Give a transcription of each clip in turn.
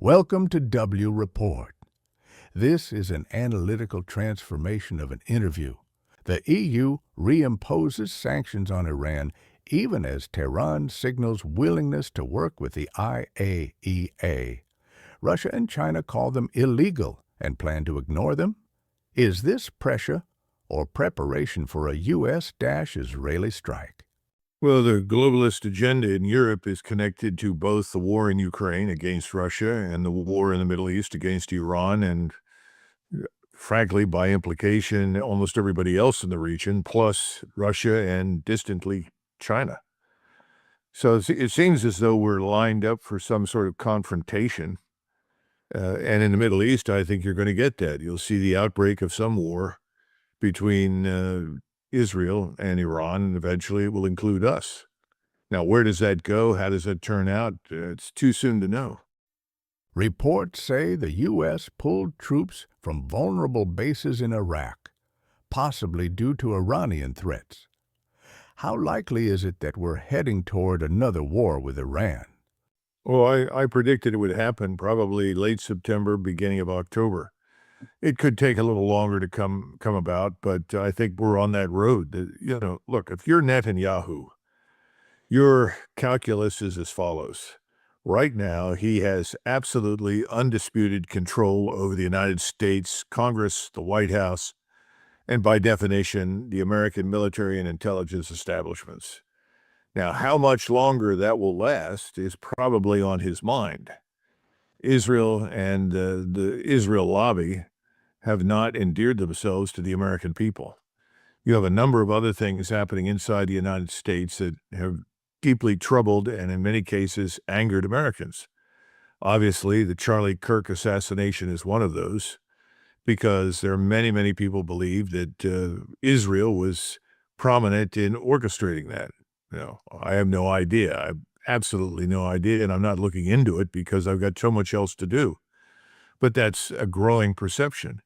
Welcome to W Report. This is an analytical transformation of an interview. The EU reimposes sanctions on Iran even as Tehran signals willingness to work with the IAEA. Russia and China call them illegal and plan to ignore them. Is this pressure or preparation for a U.S.-Israeli strike? Well, the globalist agenda in Europe is connected to both the war in Ukraine against Russia and the war in the Middle East against Iran and, frankly, by implication, almost everybody else in the region, plus Russia and, distantly, China. So it seems as though we're lined up for some sort of confrontation. And in the Middle East, I think you're going to get that. You'll see the outbreak of some war between Israel and Iran, and eventually it will include us. Now, where does that go? How does that turn out? It's too soon to know. Reports say the U.S. pulled troops from vulnerable bases in Iraq, possibly due to Iranian threats. How likely is it that we're heading toward another war with Iran? Well, I predicted it would happen probably late September, beginning of October. It could take a little longer to come about, but I think we're on that road. Look, if you're Netanyahu, your calculus is as follows. Right now, he has absolutely undisputed control over the United States, Congress, the White House, and by definition, the American military and intelligence establishments. Now, how much longer that will last is probably on his mind. Israel and the Israel lobby have not endeared themselves to the American people. You have a number of other things happening inside the United States that have deeply troubled and in many cases angered Americans. Obviously, the Charlie Kirk assassination is one of those because there are many, many people believe that Israel was prominent in orchestrating that. I have no idea. I have absolutely no idea, and I'm not looking into it because I've got so much else to do. But that's a growing perception.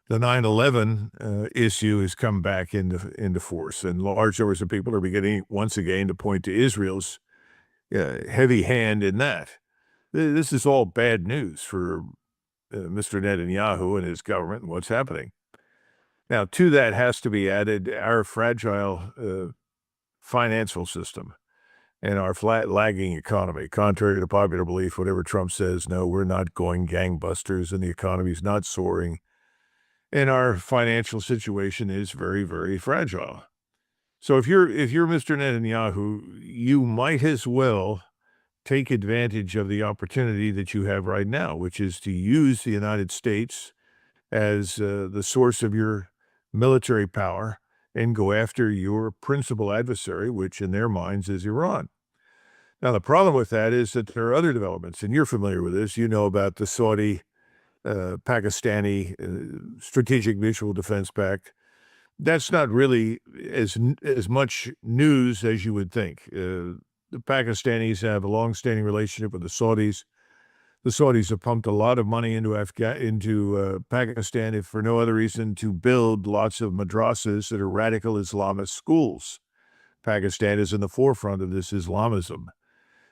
The 9/11 issue has come back into force, and large numbers of people are beginning once again to point to Israel's heavy hand in that. This is all bad news for Mr. Netanyahu and his government and what's happening. Now, to that has to be added our fragile financial system and our flat lagging economy. Contrary to popular belief, whatever Trump says, no, we're not going gangbusters and the economy's not soaring. And our financial situation is very, very fragile. So if you're Mr. Netanyahu, you might as well take advantage of the opportunity that you have right now, which is to use the United States as the source of your military power and go after your principal adversary, which in their minds is Iran. Now, the problem with that is that there are other developments, and you're familiar with this. You know about the Saudi Pakistani Strategic Mutual Defense Pact. That's not really as much news as you would think. The Pakistanis have a long-standing relationship with the Saudis. The Saudis have pumped a lot of money into Pakistan, if for no other reason, to build lots of madrasas that are radical Islamist schools. Pakistan is in the forefront of this Islamism.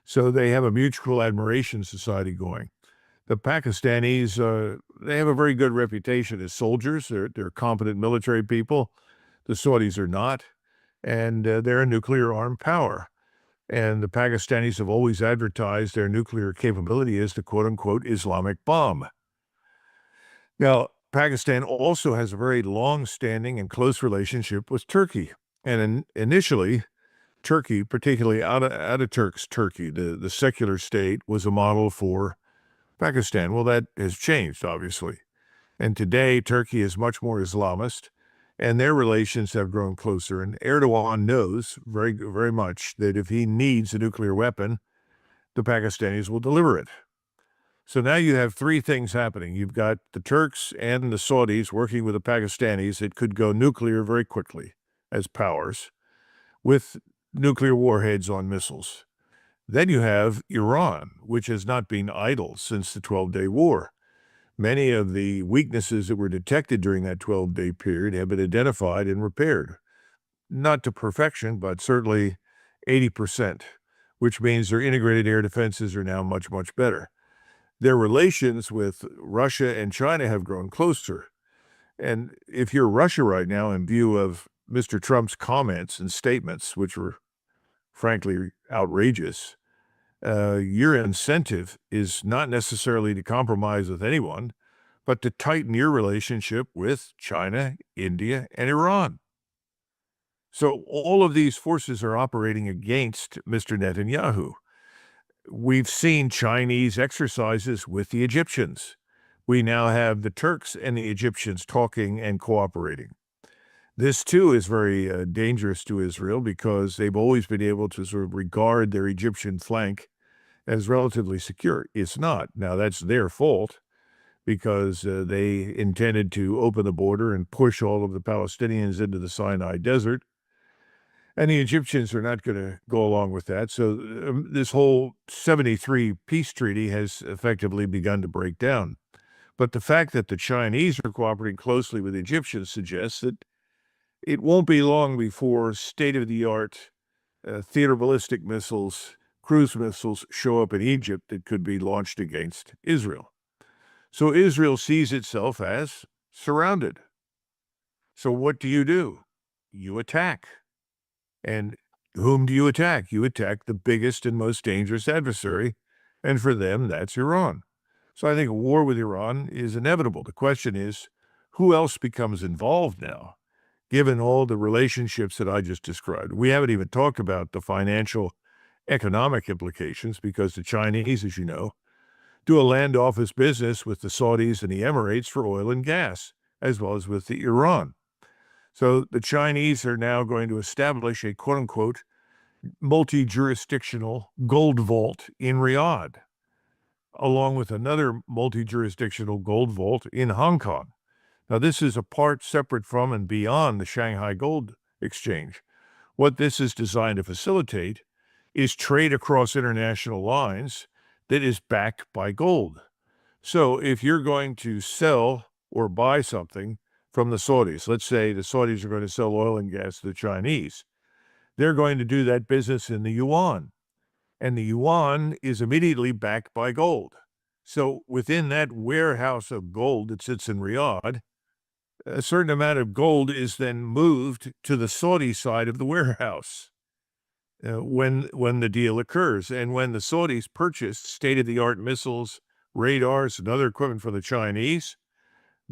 So they have a mutual admiration society going. The Pakistanis, they have a very good reputation as soldiers. They're competent military people. The Saudis are not, and they're a nuclear-armed power. And the Pakistanis have always advertised their nuclear capability as the quote-unquote Islamic bomb. Now, Pakistan also has a very long-standing and close relationship with Turkey. And initially, Turkey, particularly Ataturk's Turkey, the secular state, was a model for Pakistan. Well, that has changed, obviously. And today, Turkey is much more Islamist, and their relations have grown closer. And Erdogan knows very, very much that if he needs a nuclear weapon, the Pakistanis will deliver it. So now you have three things happening. You've got the Turks and the Saudis working with the Pakistanis that could go nuclear very quickly as powers with nuclear warheads on missiles. Then you have Iran, which has not been idle since the 12-day war. Many of the weaknesses that were detected during that 12-day period have been identified and repaired. Not to perfection, but certainly 80%, which means their integrated air defenses are now much, much better. their relations with Russia and China have grown closer. And if you're Russia right now, in view of Mr. Trump's comments and statements, which were frankly outrageous, your incentive is not necessarily to compromise with anyone, but to tighten your relationship with China, India, and Iran. So all of these forces are operating against Mr. Netanyahu. We've seen Chinese exercises with the Egyptians. We now have the Turks and the Egyptians talking and cooperating. This, too, is very dangerous to Israel because they've always been able to sort of regard their Egyptian flank as relatively secure. It's not. Now, that's their fault because they intended to open the border and push all of the Palestinians into the Sinai Desert. And the Egyptians are not going to go along with that. So this whole 73 peace treaty has effectively begun to break down. But the fact that the Chinese are cooperating closely with the Egyptians suggests that it won't be long before state-of-the-art theater ballistic missiles, cruise missiles show up in Egypt that could be launched against Israel. So Israel sees itself as surrounded. So what do? You attack. And whom do you attack? You attack the biggest and most dangerous adversary, and for them, that's Iran. So I think a war with Iran is inevitable. The question is, who else becomes involved now, given all the relationships that I just described? We haven't even talked about the financial, economic implications because the Chinese, as you know, do a land office business with the Saudis and the Emirates for oil and gas, as well as with the Iran. So the Chinese are now going to establish a quote-unquote multi-jurisdictional gold vault in Riyadh, along with another multi-jurisdictional gold vault in Hong Kong. Now, this is apart, separate from, and beyond the Shanghai Gold Exchange. What this is designed to facilitate is trade across international lines that is backed by gold. So if you're going to sell or buy something from the Saudis, let's say the Saudis are going to sell oil and gas to the Chinese, they're going to do that business in the yuan. And the yuan is immediately backed by gold. So within that warehouse of gold that sits in Riyadh, a certain amount of gold is then moved to the Saudi side of the warehouse when the deal occurs. And when the Saudis purchased state-of-the-art missiles, radars, and other equipment for the Chinese,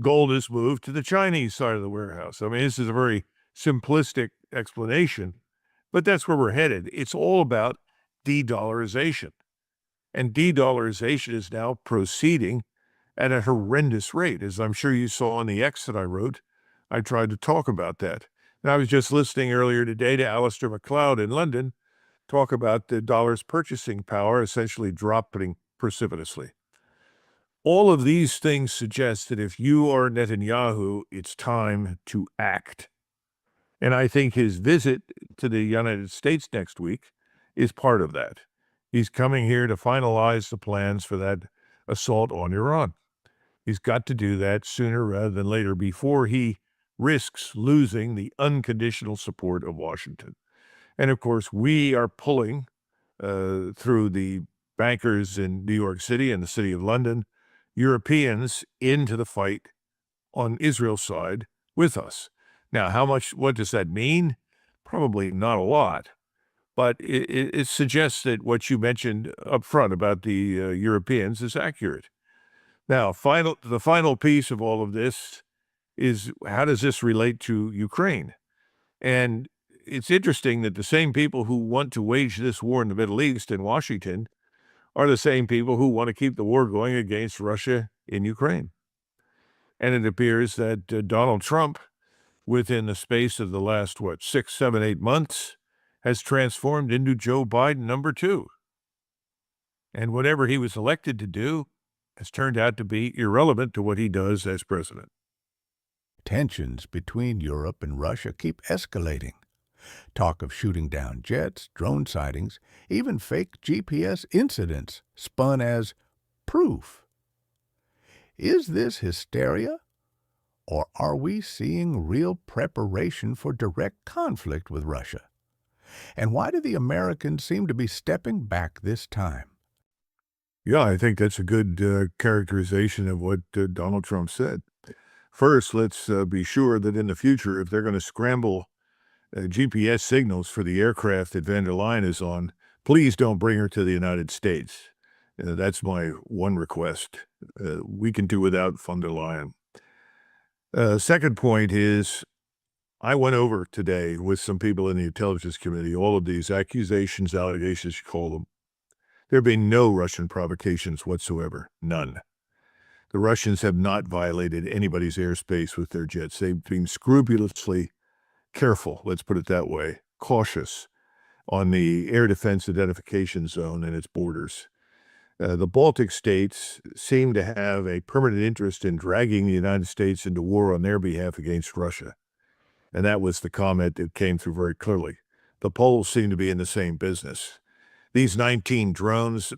gold is moved to the Chinese side of the warehouse. I mean, this is a very simplistic explanation, but that's where we're headed. It's all about de-dollarization. And de-dollarization is now proceeding at a horrendous rate. As I'm sure you saw on the X that I wrote, I tried to talk about that. And I was just listening earlier today to Alistair MacLeod in London talk about the dollar's purchasing power essentially dropping precipitously. All of these things suggest that if you are Netanyahu, it's time to act. And I think his visit to the United States next week is part of that. He's coming here to finalize the plans for that assault on Iran. He's got to do that sooner rather than later before he risks losing the unconditional support of Washington. And of course, we are pulling through the bankers in New York City and the City of London, Europeans into the fight on Israel's side with us. Now, what does that mean? Probably not a lot, but it suggests that what you mentioned up front about the Europeans is accurate. Now, the final piece of all of this is how does this relate to Ukraine? And it's interesting that the same people who want to wage this war in the Middle East in Washington are the same people who want to keep the war going against Russia in Ukraine. And it appears that Donald Trump, within the space of the last, 6, 7, 8 months, has transformed into Joe Biden #2. And whatever he was elected to do has turned out to be irrelevant to what he does as president. Tensions between Europe and Russia keep escalating. Talk of shooting down jets, drone sightings, even fake GPS incidents spun as proof. Is this hysteria? Or are we seeing real preparation for direct conflict with Russia? And why do the Americans seem to be stepping back this time? Yeah, I think that's a good characterization of what Donald Trump said. First, let's be sure that in the future, if they're going to scramble GPS signals for the aircraft that van der Leyen is on, please don't bring her to the United States. That's my one request. We can do without von der Leyen. Second point is, I went over today with some people in the Intelligence Committee, all of these accusations, allegations, you call them. There have been no Russian provocations whatsoever. None. The Russians have not violated anybody's airspace with their jets. They've been scrupulously careful, let's put it that way, cautious on the air defense identification zone and its borders. The Baltic states seem to have a permanent interest in dragging the United States into war on their behalf against Russia. And that was the comment that came through very clearly. The Poles seem to be in the same business. These 19 drones,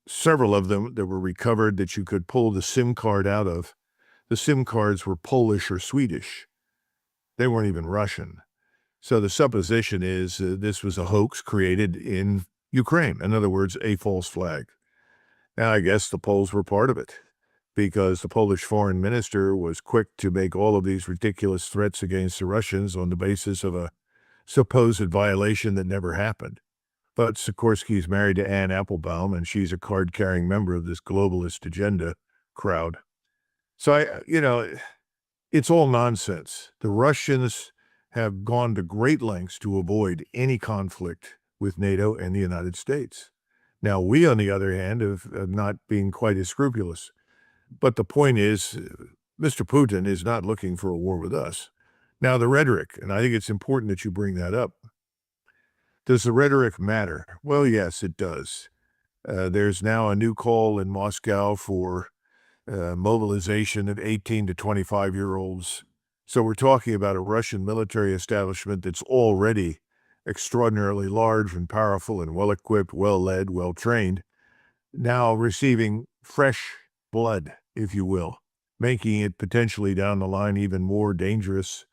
several of them that were recovered that you could pull the SIM card out of, the SIM cards were Polish or Swedish. They weren't even Russian. So the supposition is this was a hoax created in Ukraine. In other words, a false flag. Now, I guess the Poles were part of it because the Polish foreign minister was quick to make all of these ridiculous threats against the Russians on the basis of a supposed violation that never happened. But Sikorsky's married to Anne Applebaum, and she's a card-carrying member of this globalist agenda crowd. So, it's all nonsense. The Russians have gone to great lengths to avoid any conflict with NATO and the United States. Now, we, on the other hand, have not been quite as scrupulous. But the point is, Mr. Putin is not looking for a war with us. Now, the rhetoric, and I think it's important that you bring that up. Does the rhetoric matter? Well, yes, it does. There's now a new call in Moscow for mobilization of 18 to 25-year-olds. So we're talking about a Russian military establishment that's already extraordinarily large and powerful and well-equipped, well-led, well-trained, now receiving fresh blood, if you will, making it potentially down the line even more dangerous.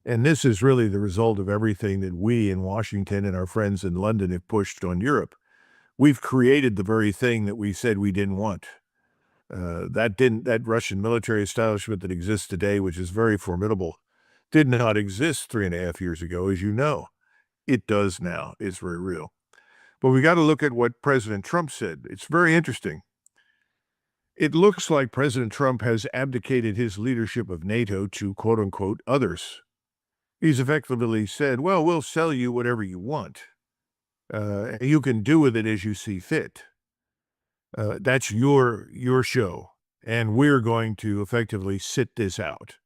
And this is really the result of everything that we in Washington and our friends in London have pushed on Europe. We've created the very thing that we said we didn't want. That Russian military establishment that exists today, which is very formidable, did not exist 3.5 years ago, as you know. It does now. It's very real. But we got to look at what President Trump said. It's very interesting. It looks like President Trump has abdicated his leadership of NATO to, quote unquote, others. He's effectively said, well, we'll sell you whatever you want. You can do with it as you see fit. That's your show, and we're going to effectively sit this out.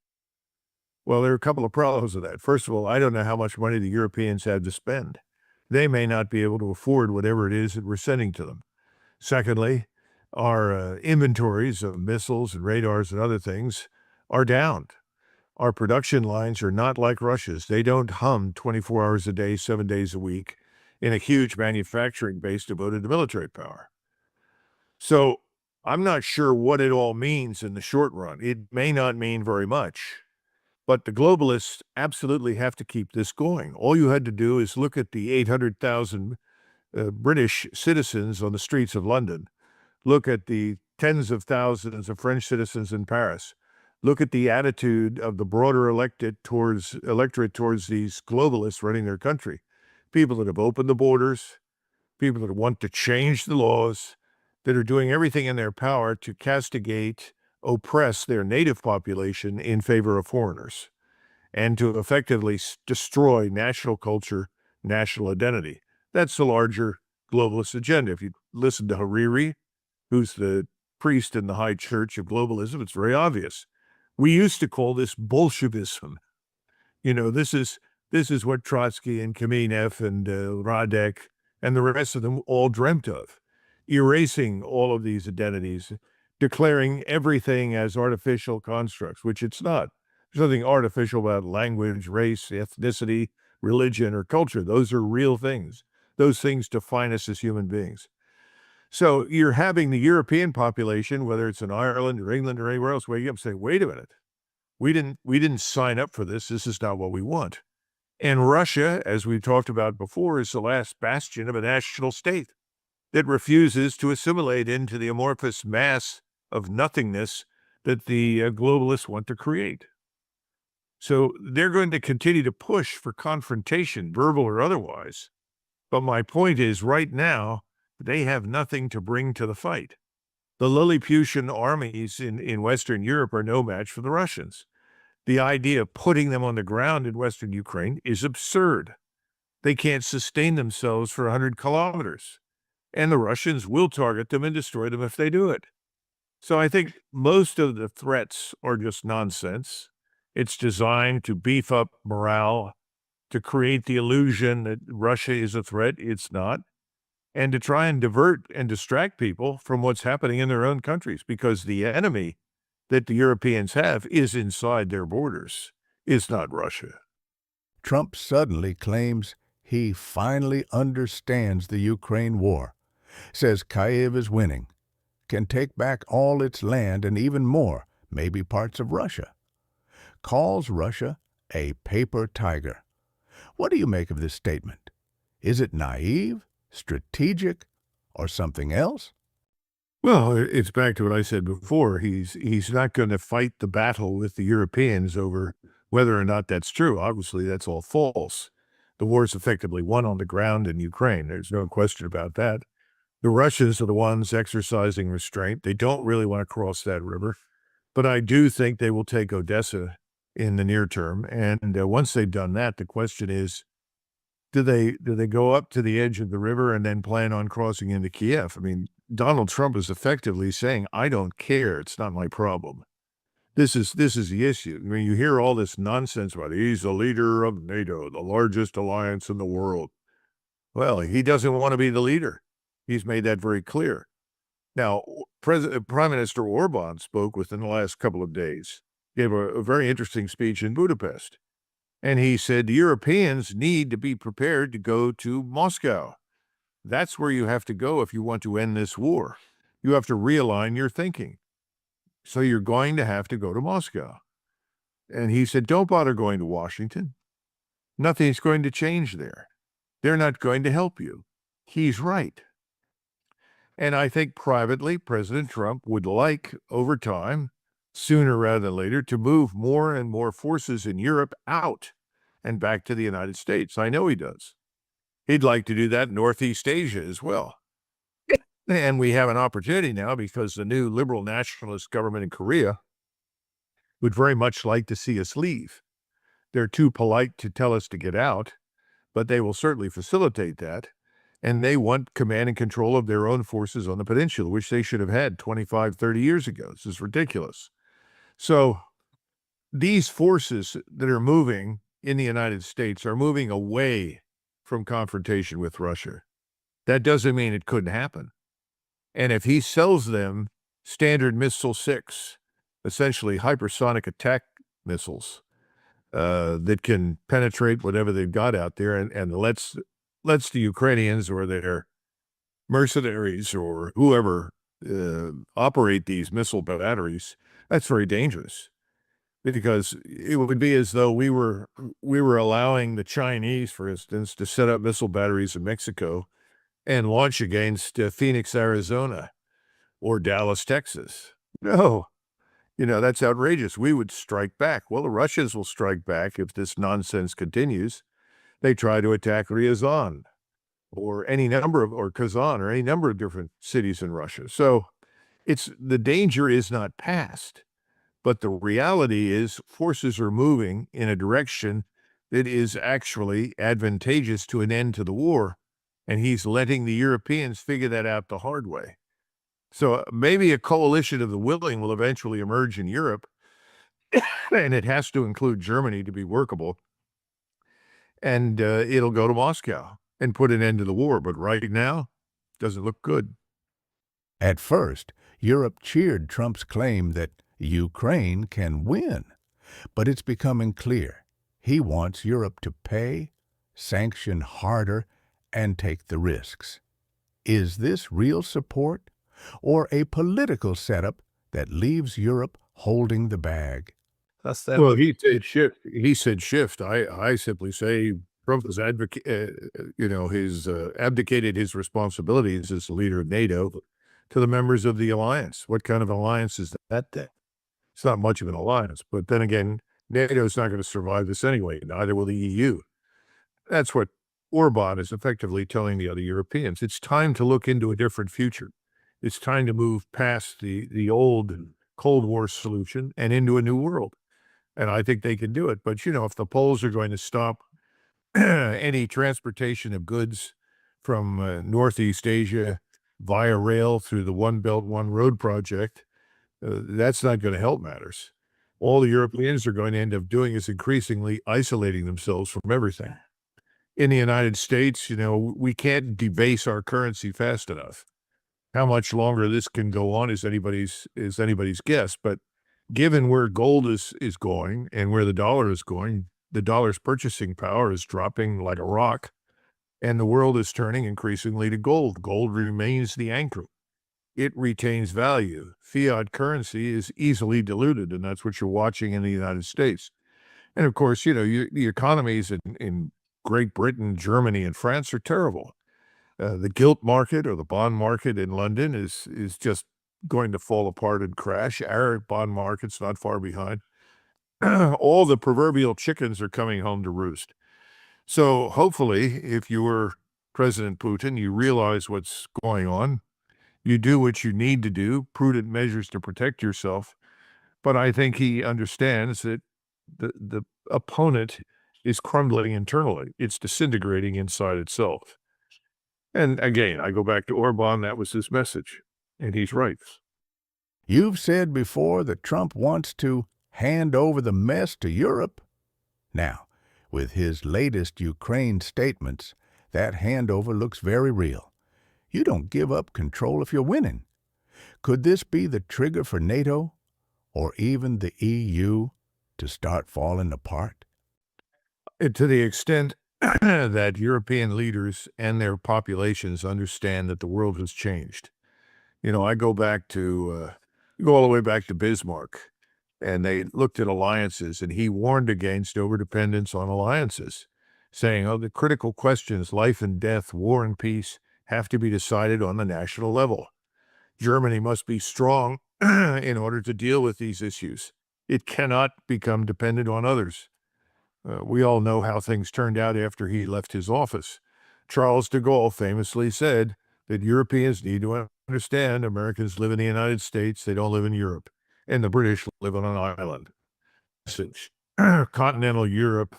Well, there are a couple of problems with that. First of all, I don't know how much money the Europeans have to spend. They may not be able to afford whatever it is that we're sending to them. Secondly, our inventories of missiles and radars and other things are down. Our production lines are not like Russia's. They don't hum 24 hours a day, 7 days a week in a huge manufacturing base devoted to military power. So I'm not sure what it all means in the short run. It may not mean very much, but the globalists absolutely have to keep this going. All you had to do is look at the 800,000 British citizens on the streets of London. Look at the tens of thousands of French citizens in Paris. Look at the attitude of the broader electorate towards these globalists running their country. People that have opened the borders, people that want to change the laws, that are doing everything in their power to castigate, oppress their native population in favor of foreigners, and to effectively destroy national culture, national identity. That's the larger globalist agenda. If you listen to Hariri, who's the priest in the high church of globalism, it's very obvious. We used to call this Bolshevism. This is what Trotsky and Kamenev and Radek and the rest of them all dreamt of. Erasing all of these identities, declaring everything as artificial constructs, which it's not. There's nothing artificial about language, race, ethnicity, religion, or culture. Those are real things. Those things define us as human beings. So you're having the European population, whether it's in Ireland or England or anywhere else, wake up and say, wait a minute, we didn't sign up for this. This is not what we want. And Russia, as we've talked about before, is the last bastion of a national state. that refuses to assimilate into the amorphous mass of nothingness that the globalists want to create. So they're going to continue to push for confrontation, verbal or otherwise. But my point is, right now, they have nothing to bring to the fight. The Lilliputian armies in Western Europe are no match for the Russians. The idea of putting them on the ground in Western Ukraine is absurd. They can't sustain themselves for 100 kilometers. And the Russians will target them and destroy them if they do it. So I think most of the threats are just nonsense. It's designed to beef up morale, to create the illusion that Russia is a threat. It's not. And to try and divert and distract people from what's happening in their own countries, because the enemy that the Europeans have is inside their borders. It's not Russia. Trump suddenly claims he finally understands the Ukraine war, says Kyiv is winning, can take back all its land and even more, maybe parts of Russia. Calls Russia a paper tiger. What do you make of this statement? Is it naive, strategic, or something else? Well, it's back to what I said before. He's not going to fight the battle with the Europeans over whether or not that's true. Obviously, that's all false. The war's effectively won on the ground in Ukraine. There's no question about that. The Russians are the ones exercising restraint. They don't really want to cross that river. But I do think they will take Odessa in the near term. And once they've done that, the question is, do they go up to the edge of the river and then plan on crossing into Kiev? I mean, Donald Trump is effectively saying, I don't care. It's not my problem. This is the issue. I mean, you hear all this nonsense about he's the leader of NATO, the largest alliance in the world. Well, he doesn't want to be the leader. He's made that very clear. Now, Prime Minister Orban spoke within the last couple of days, gave a very interesting speech in Budapest. And he said the Europeans need to be prepared to go to Moscow. That's where you have to go if you want to end this war. You have to realign your thinking. So you're going to have to go to Moscow. And he said, don't bother going to Washington. Nothing's going to change there. They're not going to help you. He's right. And I think privately, President Trump would like, over time, sooner rather than later, to move more and more forces in Europe out and back to the United States. I know he does. He'd like to do that in Northeast Asia as well. And we have an opportunity now because the new liberal nationalist government in Korea would very much like to see us leave. They're too polite to tell us to get out, but they will certainly facilitate that. And they want command and control of their own forces on the peninsula, which they should have had 25, 30 years ago. This is ridiculous. So these forces that are moving in the United States are moving away from confrontation with Russia. That doesn't mean it couldn't happen. And if he sells them Standard Missile 6, essentially hypersonic attack missiles that can penetrate whatever they've got out there and lets the Ukrainians or their mercenaries or whoever operate these missile batteries, that's very dangerous. Because it would be as though we were allowing the Chinese, for instance, to set up missile batteries in Mexico and launch against Phoenix, Arizona, or Dallas, Texas. No, that's outrageous. We would strike back. Well, the Russians will strike back if this nonsense continues. They try to attack Ryazan or Kazan or any number of different cities in Russia. So the danger is not past. But the reality is forces are moving in a direction that is actually advantageous to an end to the war, and he's letting the Europeans figure that out the hard way. So maybe a coalition of the willing will eventually emerge in Europe, and it has to include Germany to be workable, and it'll go to Moscow and put an end to the war. But right now, it doesn't look good. At first, Europe cheered Trump's claim that Ukraine can win, but it's becoming clear he wants Europe to pay, sanction harder, and take the risks. Is this real support or a political setup that leaves Europe holding the bag? Well, he said shift. I simply say Trump has abdicated his responsibilities as the leader of NATO to the members of the alliance. What kind of alliance is that then? It's not much of an alliance, but then again, NATO is not going to survive this anyway. Neither will the EU. That's what Orban is effectively telling the other Europeans. It's time to look into a different future. It's time to move past the old Cold War solution and into a new world. And I think they can do it. But, if the Poles are going to stop any transportation of goods from Northeast Asia via rail through the One Belt, One Road project, that's not going to help matters. All the Europeans are going to end up doing is increasingly isolating themselves from everything. In the United States, we can't debase our currency fast enough. How much longer this can go on is anybody's guess. But given where gold is going and where the dollar is going, the dollar's purchasing power is dropping like a rock, and the world is turning increasingly to gold. Gold remains the anchor. It retains value. Fiat currency is easily diluted, and that's what you're watching in the United States. And of course, the economies in Great Britain, Germany, and France are terrible. The gilt market or the bond market in London is just going to fall apart and crash. Our bond market's not far behind. All the proverbial chickens are coming home to roost. So hopefully, if you were President Putin, you realize what's going on. You do what you need to do, prudent measures to protect yourself. But I think he understands that the opponent is crumbling internally. It's disintegrating inside itself. And again, I go back to Orban. That was his message. And he's right. You've said before that Trump wants to hand over the mess to Europe. Now, with his latest Ukraine statements, that handover looks very real. You don't give up control if you're winning. Could this be the trigger for NATO, or even the EU, to start falling apart? To the extent that European leaders and their populations understand that the world has changed. I go all the way back to Bismarck, and they looked at alliances, and he warned against overdependence on alliances, saying, the critical questions, life and death, war and peace, have to be decided on the national level. Germany must be strong in order to deal with these issues. It cannot become dependent on others. We all know how things turned out after he left his office. Charles de Gaulle famously said that Europeans need to understand Americans live in the United States, they don't live in Europe, and the British live on an island. Continental Europe,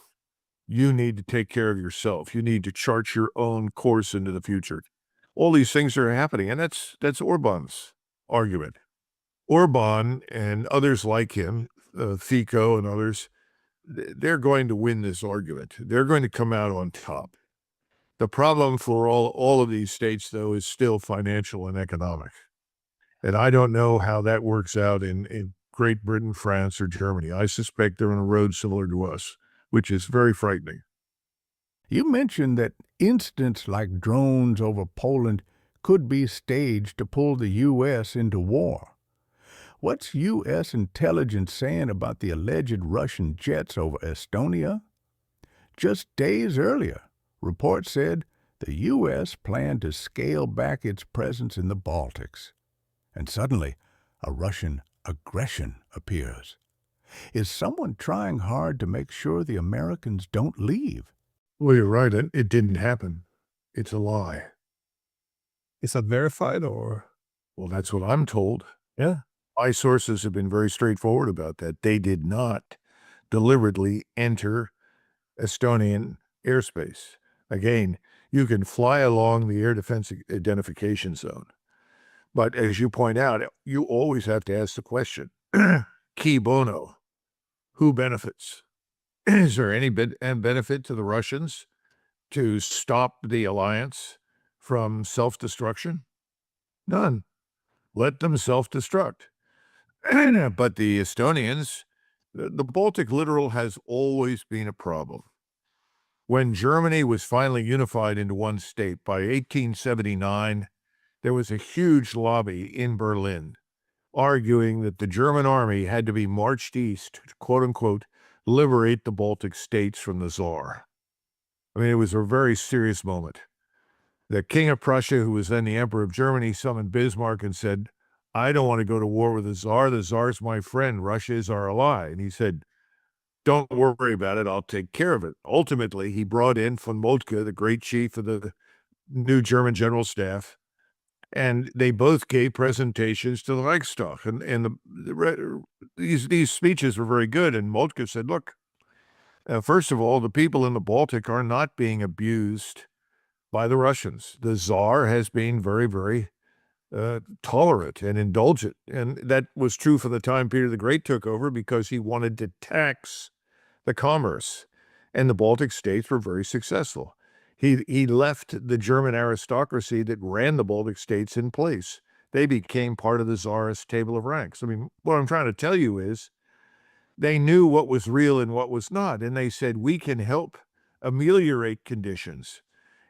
you need to take care of yourself. You need to chart your own course into the future. All these things are happening, and that's Orban's argument. Orban and others like him, Fico and others, they're going to win this argument. They're going to come out on top. The problem for all of these states, though, is still financial and economic. And I don't know how that works out in Great Britain, France, or Germany. I suspect they're on a road similar to us, which is very frightening. You mentioned that incidents like drones over Poland could be staged to pull the U.S. into war. What's U.S. intelligence saying about the alleged Russian jets over Estonia? Just days earlier, reports said the U.S. planned to scale back its presence in the Baltics. And suddenly, a Russian aggression appears. Is someone trying hard to make sure the Americans don't leave? Well, you're right. It didn't happen. It's a lie. Is that verified or? Well, that's what I'm told. Yeah. My sources have been very straightforward about that. They did not deliberately enter Estonian airspace. Again, you can fly along the air defense identification zone. But as you point out, you always have to ask the question, qui bono, who benefits? Is there any benefit to the Russians to stop the alliance from self-destruction? None. Let them self-destruct. But the Estonians, the Baltic littoral has always been a problem. When Germany was finally unified into one state by 1879, there was a huge lobby in Berlin arguing that the German army had to be marched east to, quote-unquote, liberate the Baltic states from the Tsar. I mean, it was a very serious moment. The King of Prussia, who was then the Emperor of Germany, summoned Bismarck and said, I don't want to go to war with the Tsar. The Tsar's my friend. Russia is our ally. And he said, don't worry about it. I'll take care of it. Ultimately, he brought in von Moltke, the great chief of the new German general staff, and they both gave presentations to the Reichstag. These speeches were very good. And Moltke said, look, first of all, the people in the Baltic are not being abused by the Russians. The Tsar has been very, very tolerant and indulgent. And that was true for the time Peter the Great took over because he wanted to tax the commerce. And the Baltic states were very successful. He left the German aristocracy that ran the Baltic states in place. They became part of the Tsarist table of ranks. I mean, what I'm trying to tell you is they knew what was real and what was not. And they said, we can help ameliorate conditions.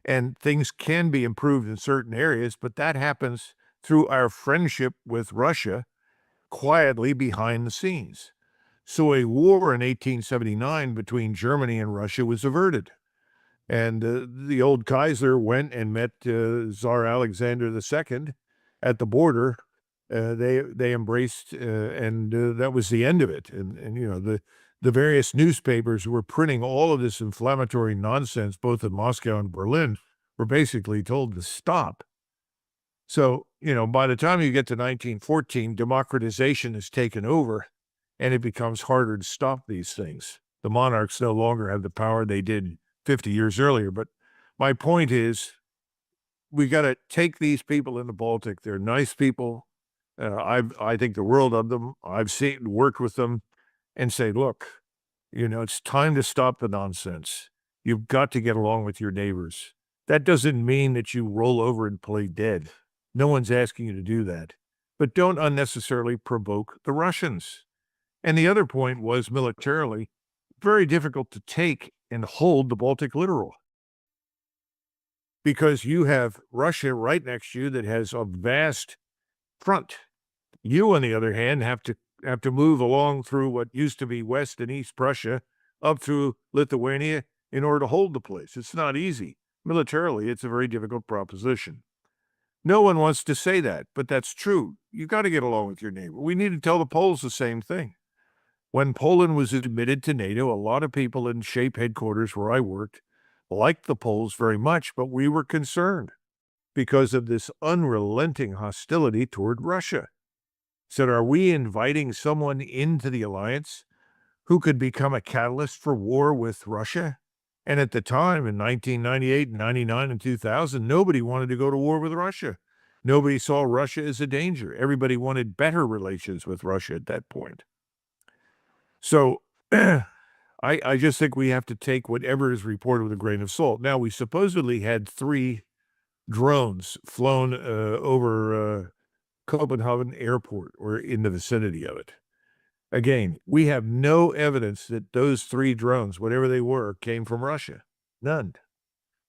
And things can be improved in certain areas, but that happens through our friendship with Russia quietly behind the scenes. So a war in 1879 between Germany and Russia was averted. And the old Kaiser went and met Tsar Alexander II at the border. They embraced, and that was the end of it. And you know, the various newspapers who were printing all of this inflammatory nonsense, both in Moscow and Berlin, were basically told to stop. So, you know, by the time you get to 1914, democratization has taken over, and it becomes harder to stop these things. The monarchs no longer have the power they did 50 years earlier. But my point is, we got to take these people in the Baltic. They're nice people. I think the world of them. I've worked with them, and say, look, you know, it's time to stop the nonsense. You've got to get along with your neighbors. That doesn't mean that you roll over and play dead. No one's asking you to do that. But don't unnecessarily provoke the Russians. And the other point was militarily, very difficult to take and hold the Baltic littoral. Because you have Russia right next to you that has a vast front. You, on the other hand, have to move along through what used to be West and East Prussia, up through Lithuania in order to hold the place. It's not easy. Militarily, it's a very difficult proposition. No one wants to say that, but that's true. You got to get along with your neighbor. We need to tell the Poles the same thing. When Poland was admitted to NATO, a lot of people in SHAPE headquarters where I worked liked the Poles very much, but we were concerned because of this unrelenting hostility toward Russia. Said, are we inviting someone into the alliance who could become a catalyst for war with Russia? And at the time, in 1998, 99, and 2000, nobody wanted to go to war with Russia. Nobody saw Russia as a danger. Everybody wanted better relations with Russia at that point. So I just think we have to take whatever is reported with a grain of salt. Now, we supposedly had 3 drones flown over Copenhagen Airport or in the vicinity of it. Again, we have no evidence that those 3 drones, whatever they were, came from Russia. None.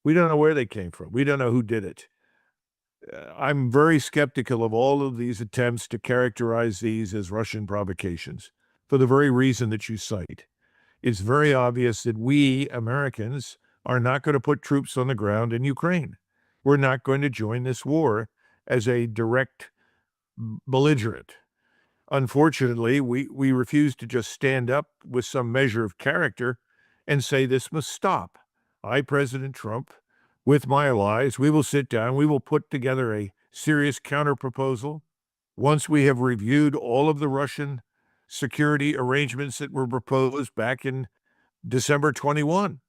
We don't know where they came from. We don't know who did it. I'm very skeptical of all of these attempts to characterize these as Russian provocations for the very reason that you cite. It's very obvious that we Americans are not going to put troops on the ground in Ukraine. We're not going to join this war as a direct belligerent. Unfortunately, we refuse to just stand up with some measure of character and say this must stop. I, President Trump, with my allies, we will sit down, we will put together a serious counterproposal. Once we have reviewed all of the Russian security arrangements that were proposed back in December 21.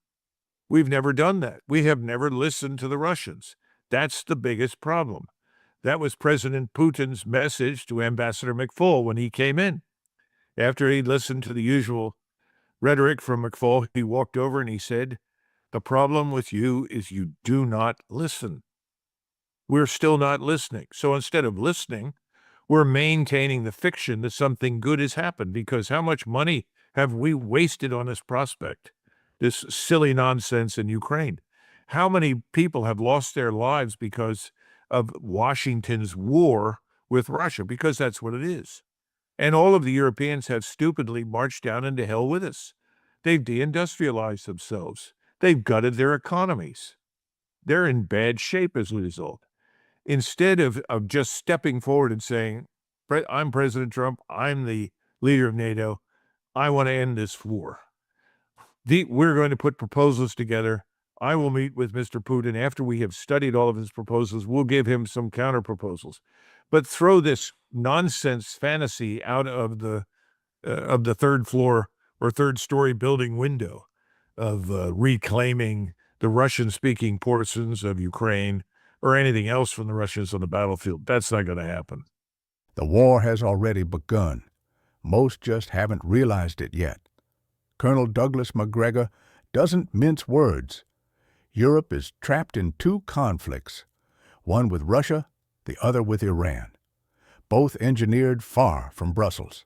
We've never done that. We have never listened to the Russians. That's the biggest problem. That was President Putin's message to Ambassador McFaul when he came in. After he listened to the usual rhetoric from McFaul, he walked over and he said, the problem with you is you do not listen. We're still not listening. So instead of listening, we're maintaining the fiction that something good has happened, because how much money have we wasted on this prospect, this silly nonsense in Ukraine? How many people have lost their lives because of Washington's war with Russia? Because that's what it is. And all of the Europeans have stupidly marched down into hell with us. They've deindustrialized themselves. They've gutted their economies. They're in bad shape as a result. Instead of just stepping forward and saying, I'm President Trump, I'm the leader of NATO, I want to end this war. We're going to put proposals together. I will meet with Mr. Putin after we have studied all of his proposals. We'll give him some counter proposals, but throw this nonsense fantasy out of the third floor or third story building window of reclaiming the Russian-speaking portions of Ukraine or anything else from the Russians on the battlefield. That's not going to happen. The war has already begun. Most just haven't realized it yet. Colonel Douglas Macgregor doesn't mince words. Europe is trapped in two conflicts, one with Russia, the other with Iran, both engineered far from Brussels.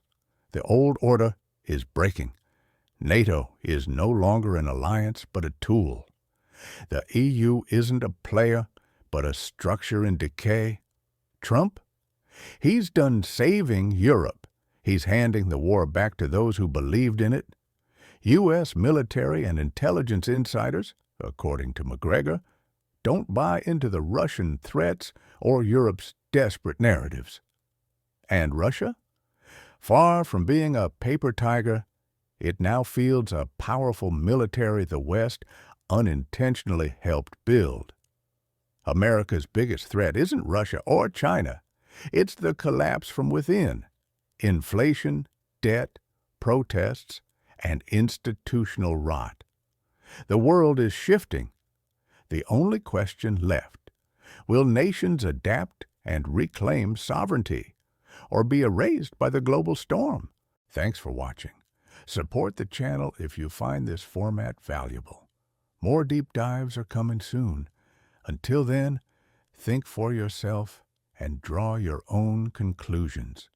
The old order is breaking. NATO is no longer an alliance but a tool. The EU isn't a player but a structure in decay. Trump? He's done saving Europe. He's handing the war back to those who believed in it. U.S. military and intelligence insiders, according to Macgregor, don't buy into the Russian threats or Europe's desperate narratives. And Russia? Far from being a paper tiger, it now fields a powerful military the West unintentionally helped build. America's biggest threat isn't Russia or China. It's the collapse from within. Inflation, debt, protests, and institutional rot. The world is shifting. The only question left: will nations adapt and reclaim sovereignty, or be erased by the global storm? Thanks for watching. Support the channel if you find this format valuable. More deep dives are coming soon. Until then, think for yourself and draw your own conclusions.